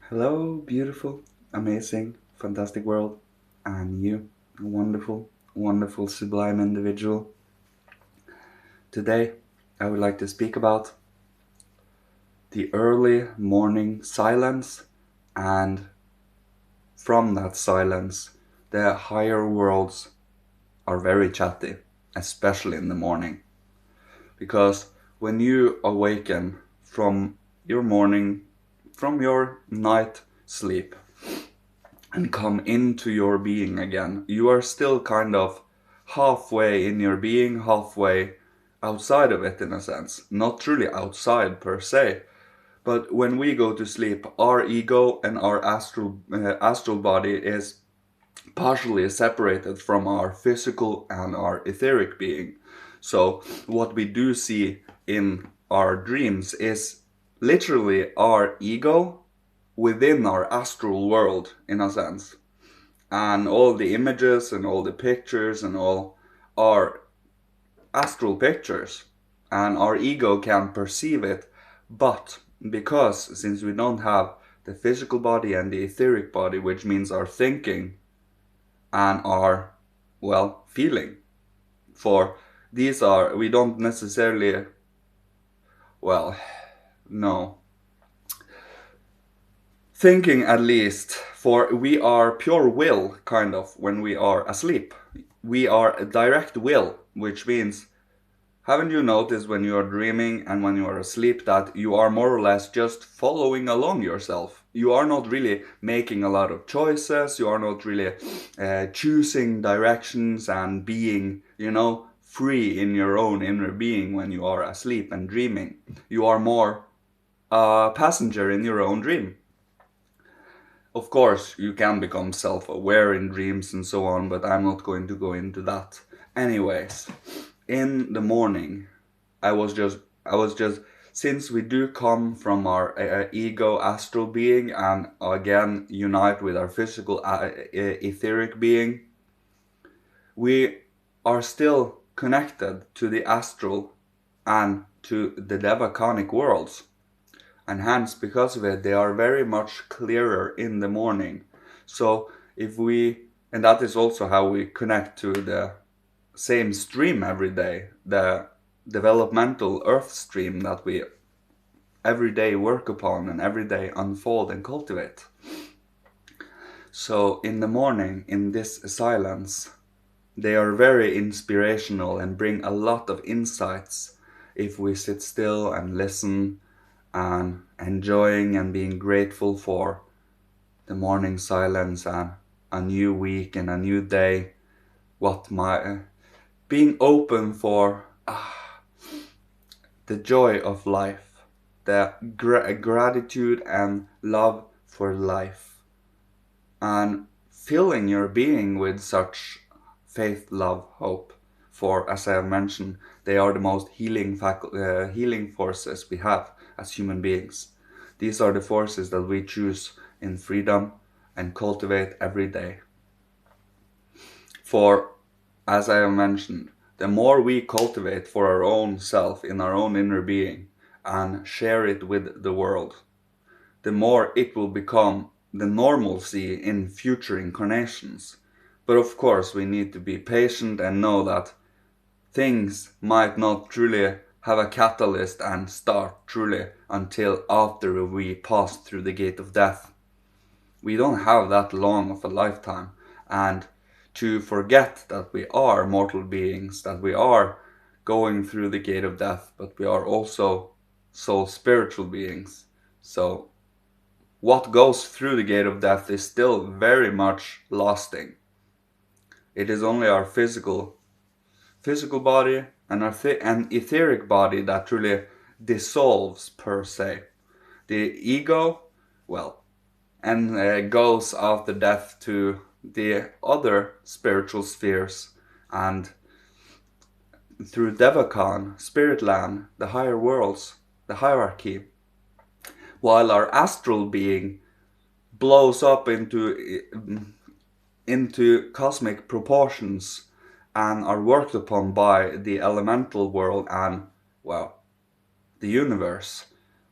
Hello, beautiful, amazing, fantastic world, and you, wonderful, wonderful, sublime individual. Today, I would like to speak about the early morning silence, and from that silence, the higher worlds are very chatty, especially in the morning. Because when you awaken from your morning, from your night sleep, and come into your being again. You are still kind of halfway in your being, halfway outside of it in a sense. Not truly outside per se, but when we go to sleep, our ego and our astral body is partially separated from our physical and our etheric being. So what we do see in our dreams is literally our ego within our astral world in a sense, and all the images and all the pictures and all are astral pictures, and our ego can perceive it. But because since we don't have the physical body and the etheric body, which means our thinking and our, well, feeling, for these are, we don't necessarily, well, no, thinking at least, for we are pure will kind of when we are asleep. We are a direct will, which means, haven't you noticed when you are dreaming and when you are asleep that you are more or less just following along yourself? You are not really making a lot of choices, you are not really choosing directions and being, free in your own inner being when you are asleep and dreaming. You are more a passenger in your own dream. Of course, you can become self-aware in dreams and so on, but I'm not going to go into that. Anyways, in the morning, I was just, since we do come from our ego astral being and again unite with our physical etheric being, we are still connected to the astral and to the devaconic worlds, and hence because of it they are very much clearer in the morning. So if we, and that is also how we connect to the same stream every day, the developmental earth stream that we every day work upon and every day unfold and cultivate. So in the morning, in this silence, they are very inspirational and bring a lot of insights if we sit still and listen and enjoying and being grateful for the morning silence and a new week and a new day. What my being open for the joy of life, the gratitude and love for life, and filling your being with such faith, love, hope. For as I have mentioned, they are the most healing forces we have as human beings. These are the forces that we choose in freedom and cultivate every day. For as I have mentioned, the more we cultivate for our own self in our own inner being and share it with the world, the more it will become the normalcy in future incarnations. But of course, we need to be patient and know that things might not truly have a catalyst and start truly until after we pass through the gate of death. We don't have that long of a lifetime, and to forget that we are mortal beings, that we are going through the gate of death, but we are also soul spiritual beings. So what goes through the gate of death is still very much lasting. It is only our physical body and our and etheric body that truly dissolves per se. The ego, well, and goes after death to the other spiritual spheres and through Devakan, Spirit Land, the higher worlds, the hierarchy, while our astral being blows up into cosmic proportions and are worked upon by the elemental world and, well, the universe.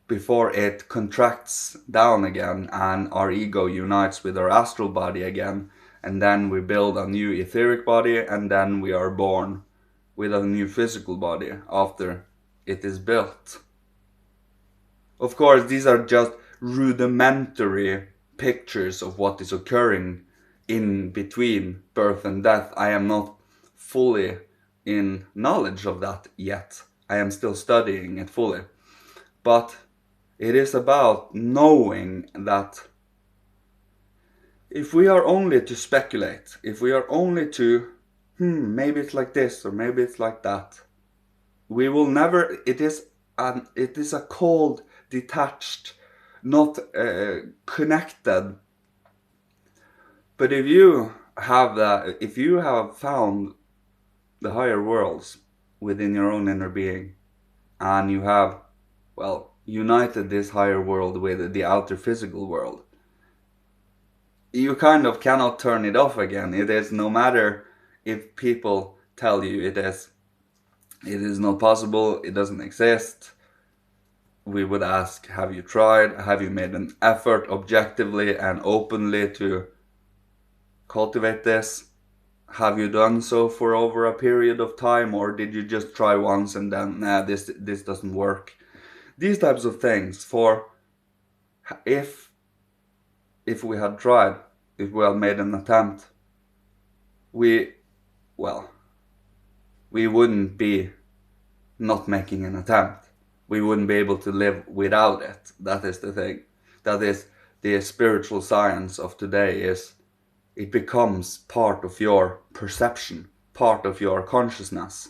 before it contracts down again and our ego unites with our astral body again, and then we build a new etheric body, and then we are born with a new physical body after it is built. Of course, these are just rudimentary pictures of what is occurring in between birth and death. I am not fully in knowledge of that yet. I am still studying it fully. But it is about knowing that if we are only to speculate, if we are only to, maybe it's like this or maybe it's like that, we will never, it is a cold, detached, not connected. But if you have found the higher worlds within your own inner being, and you have, united this higher world with the outer physical world, you kind of cannot turn it off again. It is, no matter if people tell you it is not possible, it doesn't exist. We would ask, have you tried? Have you made an effort objectively and openly to cultivate this? Have you done so for over a period of time, or did you just try once and then, this doesn't work? These types of things. For if we had tried, if we had made an attempt, we wouldn't be not making an attempt. We wouldn't be able to live without it. That is the thing. That is the spiritual science of today. Is it becomes part of your perception, part of your consciousness.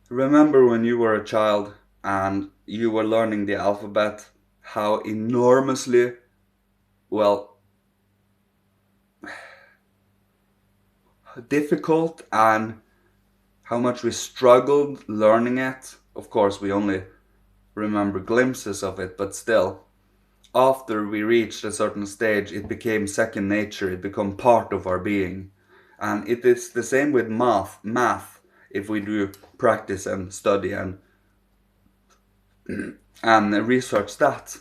Remember when you were a child and you were learning the alphabet, how enormously, difficult and how much we struggled learning it. Of course, we only remember glimpses of it, but still, after we reached a certain stage, it became second nature. It became part of our being. And it is the same with math. If we do practice and study and research that,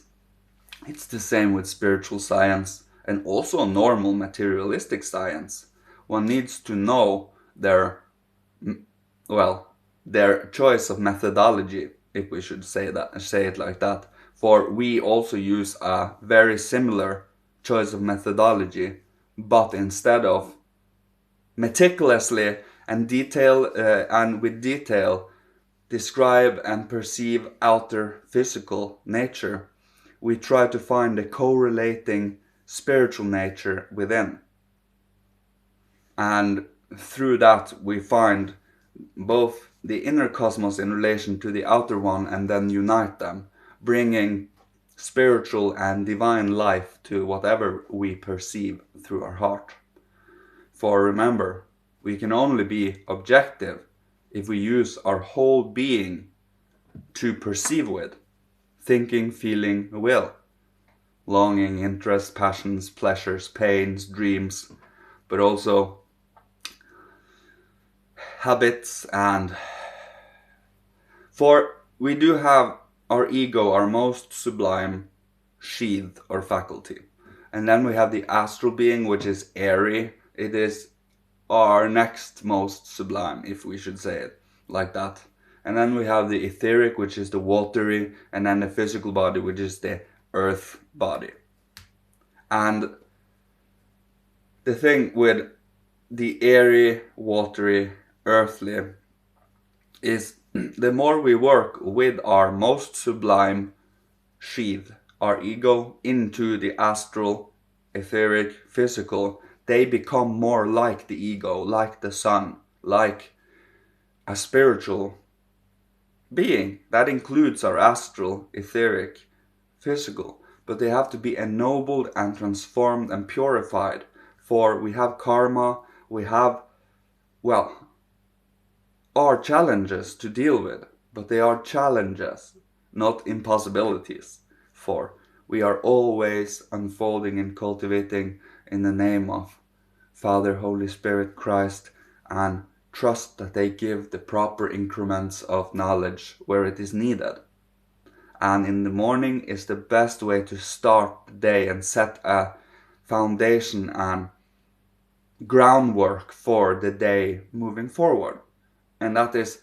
it's the same with spiritual science and also normal materialistic science. One needs to know their choice of methodology, if we should say it like that. For we also use a very similar choice of methodology, but instead of meticulously and with detail describe and perceive outer physical nature, we try to find a correlating spiritual nature within. And through that we find both the inner cosmos in relation to the outer one, and then unite them, bringing spiritual and divine life to whatever we perceive through our heart. For remember, we can only be objective if we use our whole being to perceive with: thinking, feeling, will, longing, interest, passions, pleasures, pains, dreams, but also habits. And for we do have our ego, our most sublime sheath or faculty, and then we have the astral being, which is airy. It is our next most sublime, if we should say it like that. And then we have the etheric, which is the watery, and then the physical body, which is the earth body. And the thing with the airy, watery, earthly is the more we work with our most sublime sheath, our ego, into the astral, etheric, physical, they become more like the ego, like the sun, like a spiritual being. That includes our astral, etheric, physical. But they have to be ennobled and transformed and purified. For we have karma, we have, are challenges to deal with. But they are challenges, not impossibilities. For we are always unfolding and cultivating in the name of Father, Holy Spirit, Christ, and trust that they give the proper increments of knowledge where it is needed. And in the morning is the best way to start the day and set a foundation and groundwork for the day moving forward. And that is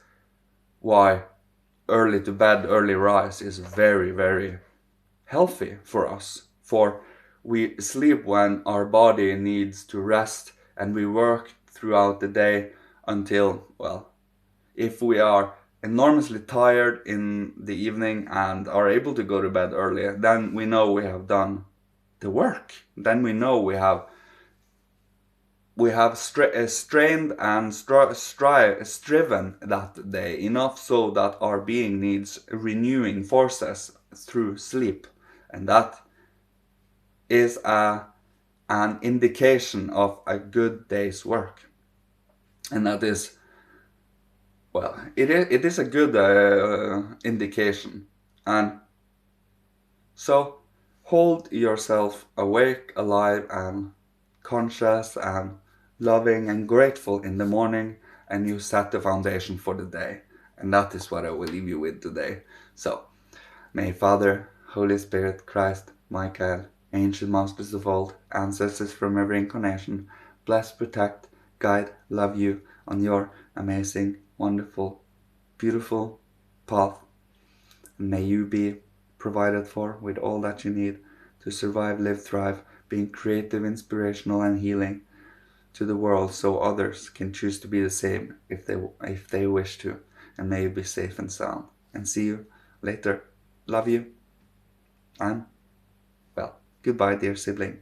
why early to bed, early rise is very, very healthy for us. For we sleep when our body needs to rest, and we work throughout the day until, well, if we are enormously tired in the evening and are able to go to bed early, then we know we have done the work. Then we know we have strained and striven that day enough so that our being needs renewing forces through sleep. And that is an indication of a good day's work. And that is, well, it is a good indication. And so hold yourself awake, alive, and conscious, and loving and grateful in the morning, and you set the foundation for the day. And that is what I will leave you with today. So, may Father, Holy Spirit, Christ, Michael, ancient masters of old, ancestors from every incarnation, bless, protect, guide, love you on your amazing, wonderful, beautiful path. And may you be provided for with all that you need to survive, live, thrive, being creative, inspirational, and healing to the world, so others can choose to be the same if they wish to. And may you be safe and sound. And see you later. Love you. And, well, goodbye, dear sibling.